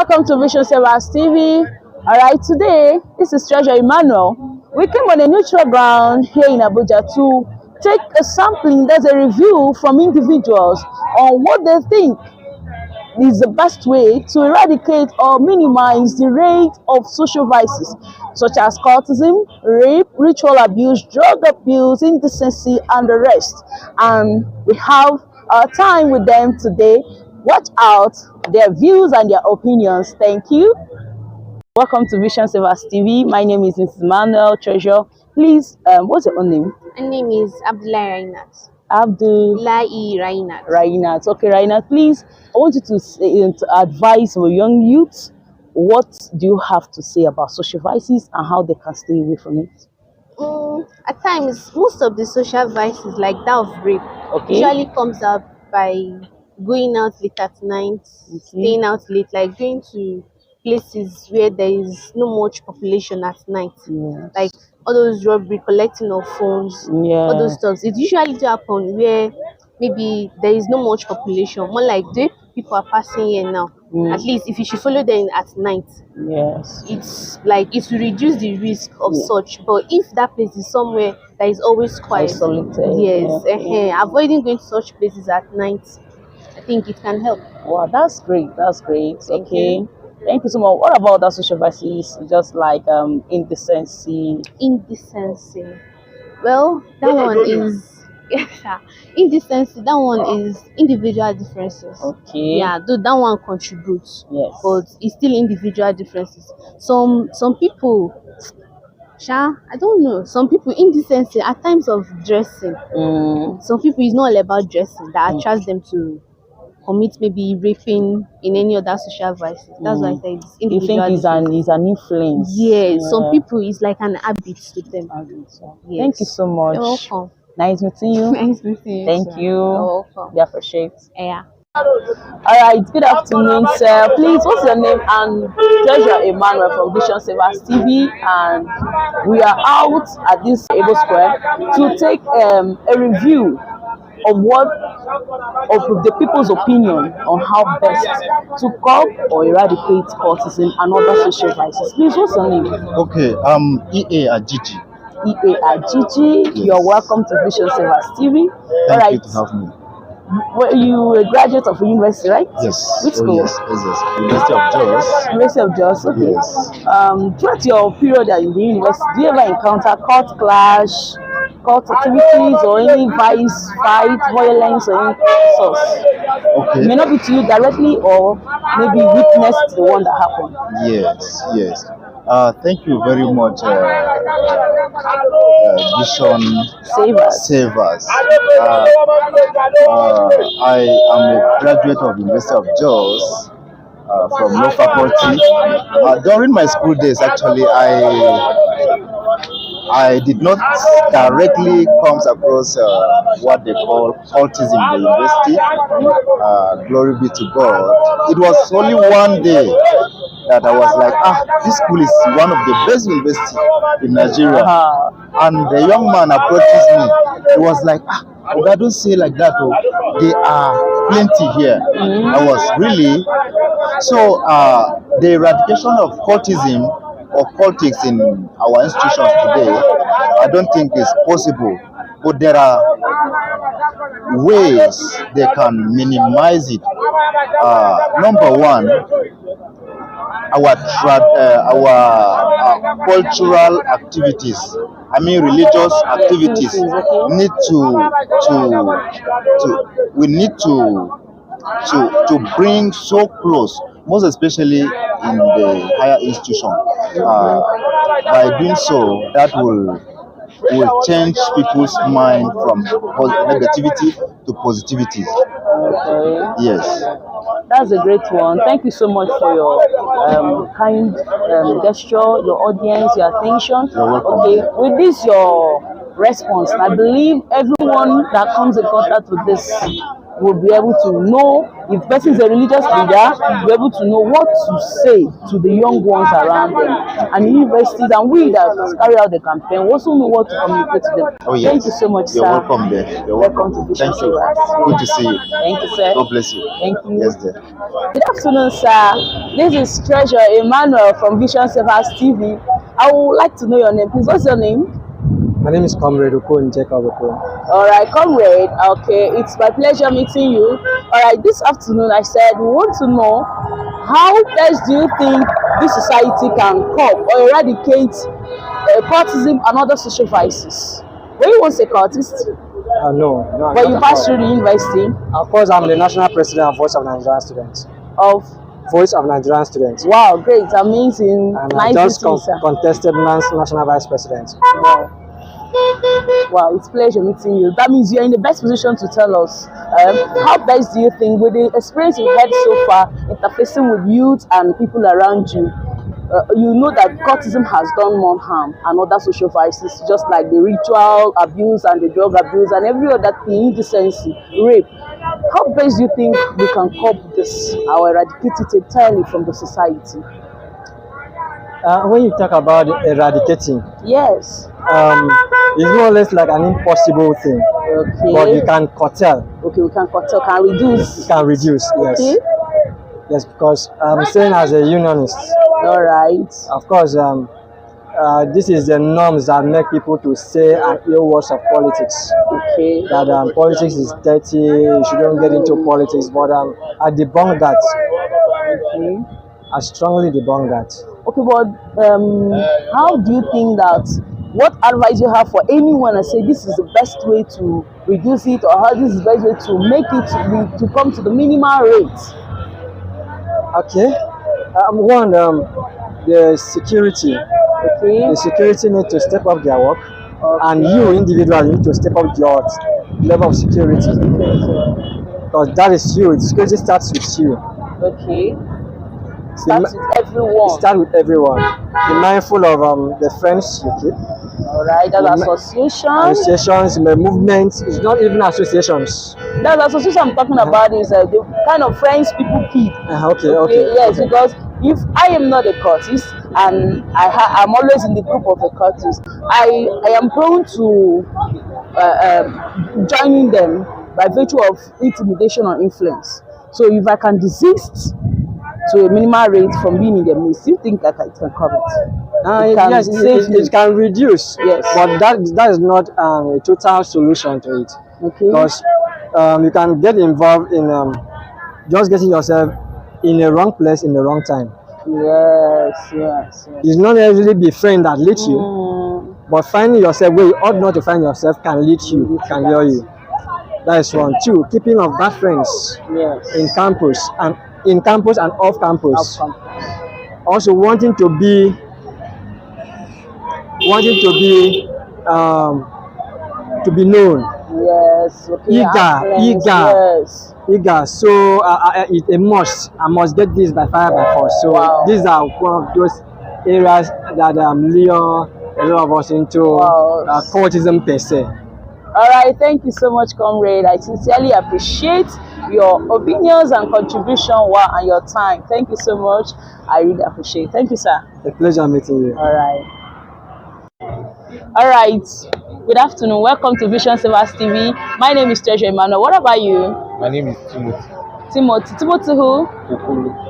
Welcome to Vision Savers TV. Alright, today this is Treasure Emmanuel. We came on a neutral ground here in Abuja to take a sampling, that's a review from individuals on what they think is the best way to eradicate or minimize the rate of social vices such as cultism, rape, ritual abuse, drug abuse, indecency, and the rest. And we have our time with them today. Watch out their views and their opinions. Thank you. Welcome to Vision Savers TV. My name is Mrs. Manuel Treasure. Please, what's your own name? My name is Abdullahi Rainat. Abdullahi Rainat. Rainat. Okay, Rainat, please, I want you to advise our young youths. What do you have to say about social vices and how they can stay away from it? At times, most of the social vices, like that of rape, usually comes up by going out late at night, staying out late, like going to places where there is no much population at night, like all those robbery, collecting of phones, all those stuff. It usually happen where maybe there is no much population, more like the people are passing here now. At least if you should follow them at night, it's like it will reduce the risk of such. But if that place is somewhere that is always quiet, avoiding going to such places at night, I think it can help. Wow, that's great. That's great. Thank you so much. What about that social vices, just like indecency? Indecency. Well, that one is indecency. That one is individual differences. Yeah, though that one contributes. But it's still individual differences. Some people, I don't know. Some people indecency at times of dressing. Some people it's not all about dressing that attracts them to commit maybe raping in any other social vices. That's why I say it's individual. You think it's an influence? Yes. Some people it's like an habit to them. Thank you so much. You're welcome. Nice meeting you. Nice meeting you. Thank you. You're welcome. We appreciate. Yeah. Alright, good afternoon, sir. Please, what's your name? And Treasure Emmanuel from Vision Savers TV, and we are out at this Able Square to take a review of the people's opinion on how best to curb or eradicate cultism and other social vices. Please, what's your name? Okay, EA Ajiji. EA Ajiji, yes. You're welcome to Vision Savers TV. Thank you to have me. Were you a graduate of a university, right? Yes. Which school? Yes. University of Jos. University of Jos, okay. Yes. Throughout your period at the university, do you ever encounter cult clash, cult activities, or any vice, fight, violence, or any source? Okay. It may not be to you directly, or maybe witnessed the one that happened. Yes. Thank you very much, Vision Savers. I am a graduate of University of Jos from law faculty. During my school days, actually, I did not directly come across what they call cultism in the university. Glory be to God. It was only one day that I was like, this school is one of the best universities in Nigeria. And the young man approaches me. He was like, Oga, don't say like that. There are plenty here. I was really... So the eradication of cultism or politics in our institutions today, I don't think is possible. But there are ways they can minimize it. Number one, our cultural activities, religious activities, we need to bring so close, most especially in the higher institution. By doing so, that will change people's mind from negativity to positivity. Yes. That's a great one. Thank you so much for your kind gesture, your audience, your attention. You're welcome. Okay, with this your response, I believe everyone that comes in contact with this will be able to know if the person is a religious leader, be able to know what to say to the young ones around them. And universities and we that carry out the campaign also know what to communicate to them. Oh, yes. Thank you so much, You're sir. welcome there. You're Welcome welcome. to Vision Thank you. Savers. Good to see you. Thank you, sir. God bless you. Thank you. Yes, dear. Good afternoon, sir. This is Treasure Emmanuel from Vision Savers TV. I would like to know your name, please. What's your name? My name is Comrade Okon Jacob Okon. All right, comrade. Okay, it's my pleasure meeting you. All right, this afternoon I said we want to know how best do you think this society can cope or eradicate cultism and other social vices? Were you once a cultist? No, But you passed through the university Of course, I'm the national president of Voice of Nigerian Students. of. Voice of Nigerian Students. Wow, great, amazing, And nice I just meeting you, sir. contested national vice president. Wow. Wow, it's a pleasure meeting you. That means you're in the best position to tell us how best do you think, with the experience you've had so far, interfacing with youth and people around you, you know that cultism has done more harm and other social vices, just like the ritual abuse and the drug abuse and every other thing, indecency, rape. How best do you think we can cope with this or eradicate it entirely from the society? When you talk about eradicating, Yes. it's more or less like an impossible thing. Okay. But you can curtail. Okay, we can curtail, can reduce. You can reduce, yes. Okay. Yes, because I'm saying as a unionist, All right. of course, this is the norms that make people to say an ill words of politics. Okay. That politics is dirty, you shouldn't get into politics, but I debunk that. Okay. I strongly debunk that. Okay, but how do you think that? What advice you have for anyone and say this is the best way to reduce it, or how this is the best way to make it to come to the minimal rate? Okay. One, the security. Okay. The security need to step up their work, Okay. and you individually need to step up your level of security. Because that is you. Security starts with you. Okay. Starts with everyone. Start with everyone. Be mindful of the friends you keep. All right. That's association. Associations, movements. It's not even associations. That's association I'm talking about is the kind of friends people keep. Okay. Yes, because if I am not a cultist and I'm always in the group of a cultist, I am prone to joining them by virtue of intimidation or influence. So if I can desist to a minimal rate from being in the midst, you think that it can cover it? Yes, it can reduce. Yes. But that is not a total solution to it. Okay. Because you can get involved in just getting yourself in the wrong place in the wrong time. Yes. It's not necessarily be friend that leads you, but finding yourself where you ought not to find yourself can lead you, can lure you. That is one. Two, keeping of bad friends in campus and off campus. Also wanting to be known. Yes. Okay. Eager. So it's a must. I must get this by fire by force. So these are one of those areas that lure a lot of us into cultism per se. All right, thank you so much, comrade. I sincerely appreciate your opinions and contribution and your time. Thank you so much. I really appreciate it. Thank you, sir. A pleasure meeting you. All right. Good afternoon. Welcome to Vision Savers TV. My name is Treasure Emmanuel. What about you? My name is Timothy. Timothy who?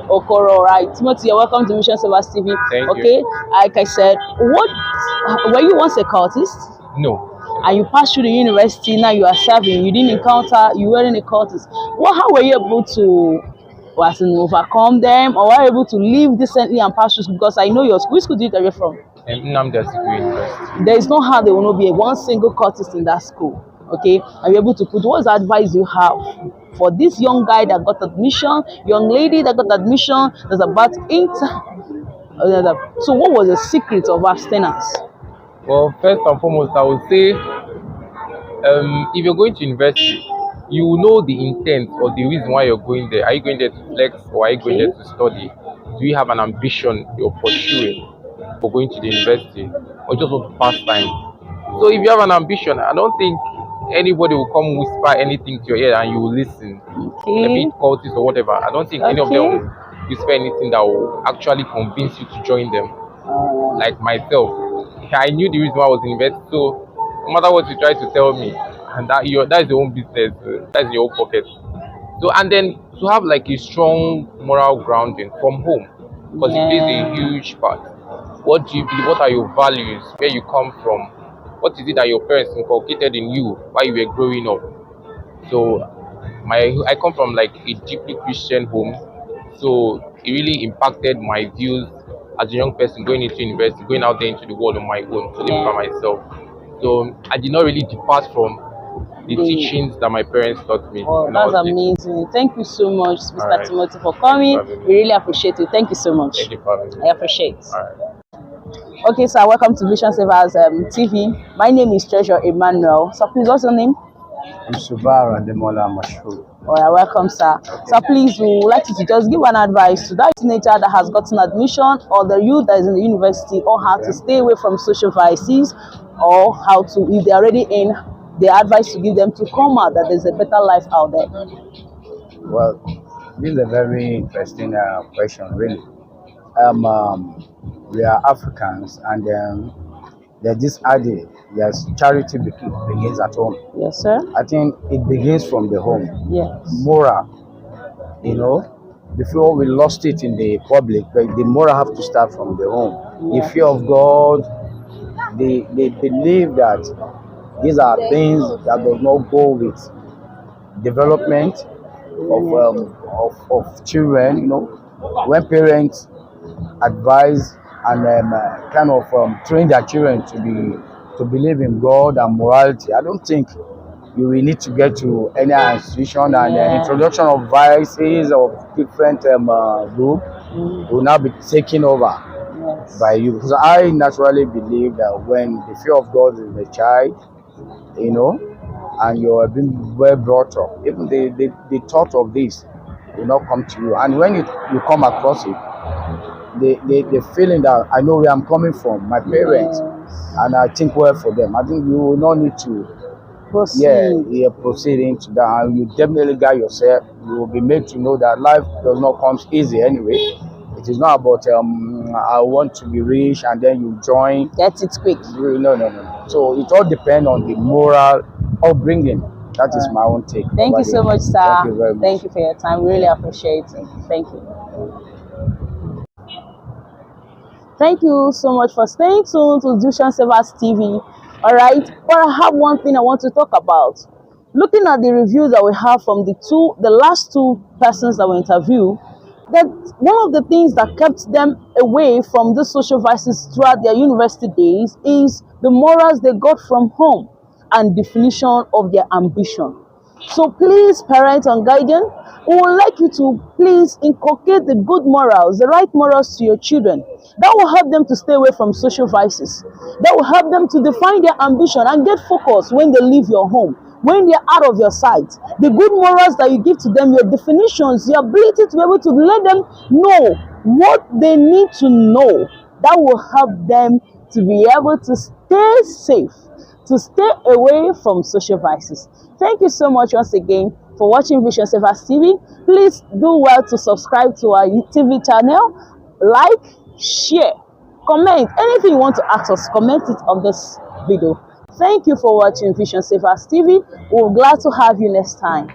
Okoro. All right. Timothy, you're welcome to Vision Savers TV. Thank you. Okay. Like I said, were you once a cultist? No. And you passed through the university, now you are serving, you weren't a cultist. How were you able to overcome them, or were you able to live decently and pass through? Because I know which school did you graduate from? University. There is no how there will not be one single cultist in that school. Okay, are you able to put what's the advice you have for this young guy that got admission, young lady that got admission, that's about so what was the secret of abstinence? Well, first and foremost, I would say if you're going to university, you will know the intent or the reason why you're going there. Are you going there to flex, or are you going there to study? Do you have an ambition you're pursuing for going to the university, or just want to pass time? So if you have an ambition, I don't think anybody will come whisper anything to your ear and you will listen. Maybe it cultist or whatever. I don't think any of them will whisper anything that will actually convince you to join them. Like myself, I knew the reason why I was in university, so no matter what you try to tell me, and that's your own business, that's your own pocket. So, and then to have like a strong moral grounding from home, because it plays a huge part. What do you believe? What are your values? Where you come from? What is it that your parents inculcated in you while you were growing up? So, I come from like a deeply Christian home, so it really impacted my views as a young person going into university, going out there into the world on my own, to live by myself. So I did not really depart from the teachings that my parents taught me. Oh, that's amazing. Thank you so much, Mr. Timothy, for coming. We really appreciate it. Thank you so much. Thank you for having me. I appreciate it. Okay, sir, welcome to Vision Savers TV. My name is Treasure Emmanuel. So please, what's your name? I'm Subaru and Demola Mashuru. All right, welcome, sir. So please, we would like you to just give an advice to that teenager that has gotten admission, or the youth that is in the university, or how to stay away from social vices, or how to, if they're already in, the advice to give them to come out, that there's a better life out there. Well, this is a very interesting question, really. We are Africans, and there's this idea, yes, charity begins at home. Yes, sir. I think it begins from the home. Yes. Moral, before we lost it in the public, but the moral have to start from the home. The fear of God, they believe that these are things that does not go with development of children. When parents advise and kind of train their children to believe in God and morality, I don't think you will need to get to any institution, and introduction of vices of different group will now be taken over by you. Because I naturally believe that when the fear of God is in a child, and you are being well brought up, even the thought of this will not come to you. And when you come across it, the feeling that I know where I'm coming from, my parents, and I think well for them. I think you will not need to proceed into that, and you definitely guide yourself. You will be made to know that life does not come easy anyway. It is not about I want to be rich and then you join. Get it quick. No. So it all depends on the moral upbringing. That is my own take. Thank you so much, sir. Thank you very much. Thank you for your time. Really appreciate it. Thank you. Thank you so much for staying tuned to Vision Savers TV. All right, but I have one thing I want to talk about. Looking at the reviews that we have from the last two persons that we interviewed, that one of the things that kept them away from the social vices throughout their university days is the morals they got from home and definition of their ambition. So please, parents and guardians, we would like you to please inculcate the good morals, the right morals to your children. That will help them to stay away from social vices. That will help them to define their ambition and get focused when they leave your home, when they're out of your sight. The good morals that you give to them, your definitions, your ability to be able to let them know what they need to know, that will help them to be able to stay safe, to stay away from social vices. Thank you so much once again for watching Vision Savers TV. Please do well to subscribe to our TV channel, like, share, comment. Anything you want to ask us, comment it on this video. Thank you for watching Vision Savers TV. We're glad to have you next time.